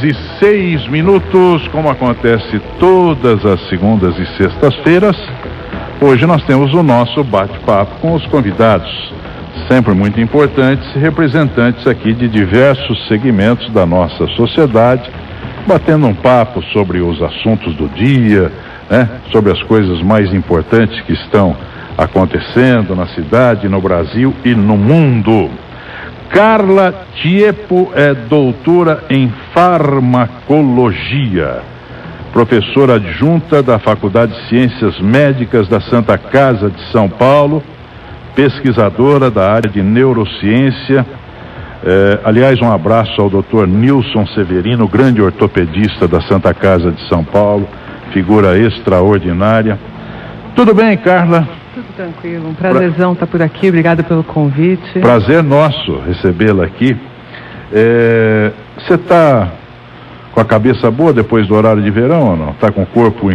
E 6 minutos, como acontece todas as segundas e sextas-feiras, hoje nós temos o nosso bate-papo com os convidados, sempre muito importantes, representantes aqui de diversos segmentos da nossa sociedade, batendo um papo sobre os assuntos do dia, né? Sobre as coisas mais importantes que estão acontecendo na cidade, no Brasil e no mundo. Carla Tiepo é doutora em farmacologia, professora adjunta da Faculdade de Ciências Médicas da Santa Casa de São Paulo, pesquisadora da área de neurociência. Aliás, um abraço ao Dr. Nilson Severino, grande ortopedista da Santa Casa de São Paulo, figura extraordinária. Tudo bem, Carla? Tudo tranquilo, um prazerzão estar por aqui, obrigada pelo convite. Prazer nosso recebê-la aqui. Você está com a cabeça boa depois do horário de verão ou não? Está com o corpo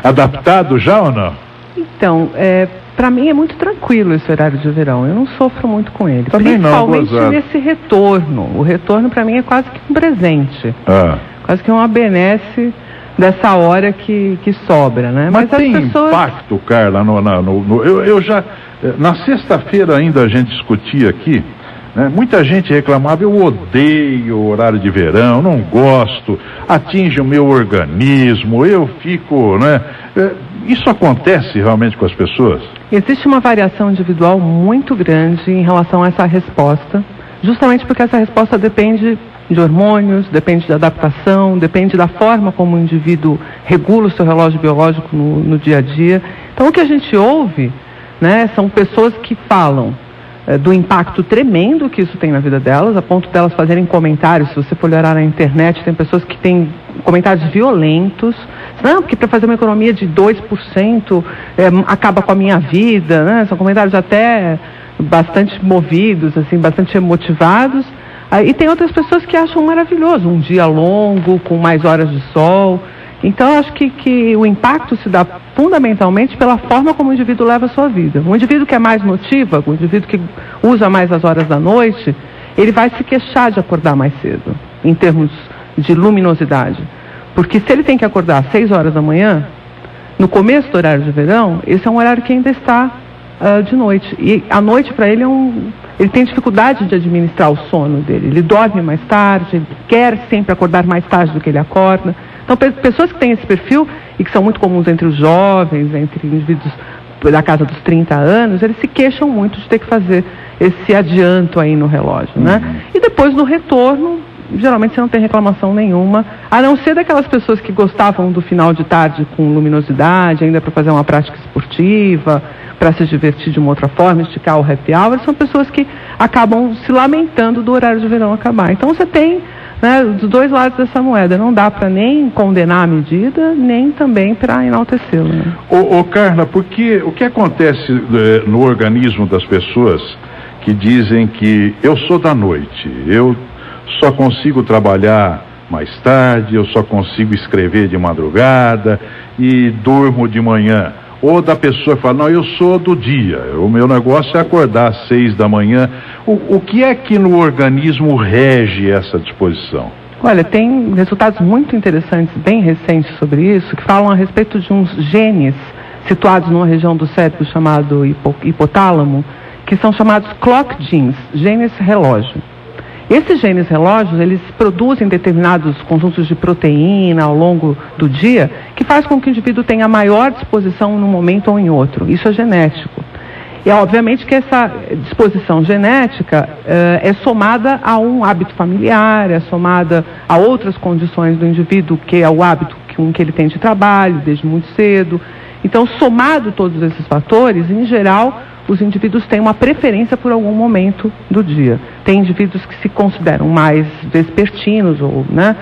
adaptado já ou não? Então, para mim é muito tranquilo esse horário de verão, eu não sofro muito com ele. Também principalmente não, nesse retorno. O retorno para mim é quase que um presente, quase que uma benesse dessa hora que sobra, né? Mas tem impacto, Carla, eu já, na sexta-feira ainda a gente discutia aqui, né? Muita gente reclamava, eu odeio o horário de verão, não gosto, atinge o meu organismo, eu fico, né? Isso acontece realmente com as pessoas? Existe uma variação individual muito grande em relação a essa resposta, justamente porque essa resposta depende de hormônios, depende da adaptação, depende da forma como o indivíduo regula o seu relógio biológico no dia a dia. Então o que a gente ouve, né, são pessoas que falam do impacto tremendo que isso tem na vida delas, a ponto delas fazerem comentários. Se você for olhar na internet, tem pessoas que têm comentários violentos, não, porque para fazer uma economia de 2% acaba com a minha vida, né? São comentários até bastante movidos, assim, bastante motivados. E tem outras pessoas que acham maravilhoso um dia longo, com mais horas de sol. Então, eu acho que o impacto se dá fundamentalmente pela forma como o indivíduo leva a sua vida. Um indivíduo que é mais notívago, um indivíduo que usa mais as horas da noite, ele vai se queixar de acordar mais cedo, em termos de luminosidade. Porque se ele tem que acordar às 6 horas da manhã, no começo do horário de verão, esse é um horário que ainda está de noite. E a noite para ele ele tem dificuldade de administrar o sono dele. Ele dorme mais tarde, ele quer sempre acordar mais tarde do que ele acorda. Então, pessoas que têm esse perfil, e que são muito comuns entre os jovens, entre indivíduos da casa dos 30 anos, eles se queixam muito de ter que fazer esse adianto aí no relógio, né? E depois, no retorno, geralmente você não tem reclamação nenhuma, a não ser daquelas pessoas que gostavam do final de tarde com luminosidade, ainda para fazer uma prática esportiva, para se divertir de uma outra forma, esticar o happy hour. São pessoas que acabam se lamentando do horário de verão acabar. Então você tem, né, dos dois lados dessa moeda. Não dá para nem condenar a medida, nem também para enaltecê-la, né? Carla, porque o que acontece no organismo das pessoas que dizem que eu sou da noite, eu só consigo trabalhar mais tarde, eu só consigo escrever de madrugada e durmo de manhã. Ou da pessoa que fala, não, eu sou do dia, o meu negócio é acordar às 6 da manhã. O que é que no organismo rege essa disposição? Olha, tem resultados muito interessantes, bem recentes sobre isso, que falam a respeito de uns genes situados numa região do cérebro chamado hipotálamo, que são chamados clock genes, genes relógio. Esses genes relógios, eles produzem determinados conjuntos de proteína ao longo do dia, que faz com que o indivíduo tenha maior disposição num momento ou em outro. Isso é genético. E obviamente que essa disposição genética é somada a um hábito familiar, é somada a outras condições do indivíduo, que é o hábito que ele tem de trabalho desde muito cedo. Então, somado todos esses fatores, em geral, os indivíduos têm uma preferência por algum momento do dia. Tem indivíduos que se consideram mais vespertinos, ou, né,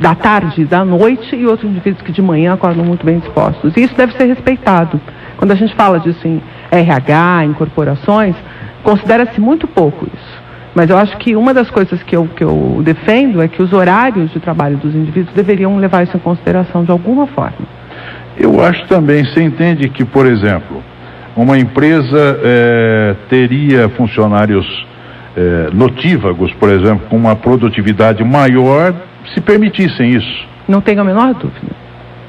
da tarde e da noite, e outros indivíduos que de manhã acordam muito bem dispostos. E isso deve ser respeitado. Quando a gente fala disso em RH, em corporações, considera-se muito pouco isso. Mas eu acho que uma das coisas que eu defendo é que os horários de trabalho dos indivíduos deveriam levar isso em consideração de alguma forma. Eu acho também, você entende que, por exemplo, uma empresa teria funcionários notívagos, por exemplo, com uma produtividade maior, se permitissem isso? Não tenho a menor dúvida.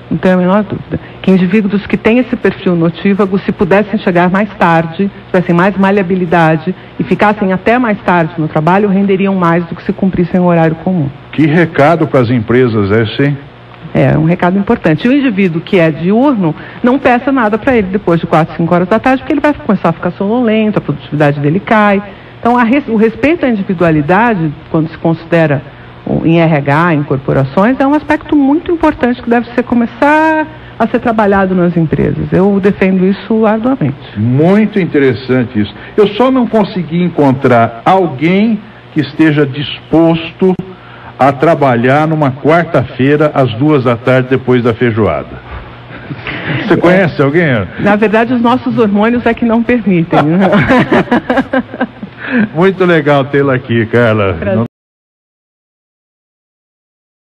Não tenho a menor dúvida. Que indivíduos que têm esse perfil notívago, se pudessem chegar mais tarde, tivessem mais maleabilidade e ficassem até mais tarde no trabalho, renderiam mais do que se cumprissem o horário comum. Que recado para as empresas é esse, hein? É um recado importante. O indivíduo que é diurno, não peça nada para ele depois de 4, 5 horas da tarde, porque ele vai começar a ficar sonolento, a produtividade dele cai. Então, o respeito à individualidade, quando se considera em RH, em corporações, é um aspecto muito importante que deve começar a ser trabalhado nas empresas. Eu defendo isso arduamente. Muito interessante isso. Eu só não consegui encontrar alguém que esteja disposto a trabalhar numa quarta-feira às 2 da tarde depois da feijoada. Você conhece alguém? Na verdade, os nossos hormônios é que não permitem. Muito legal tê-la aqui, Carla.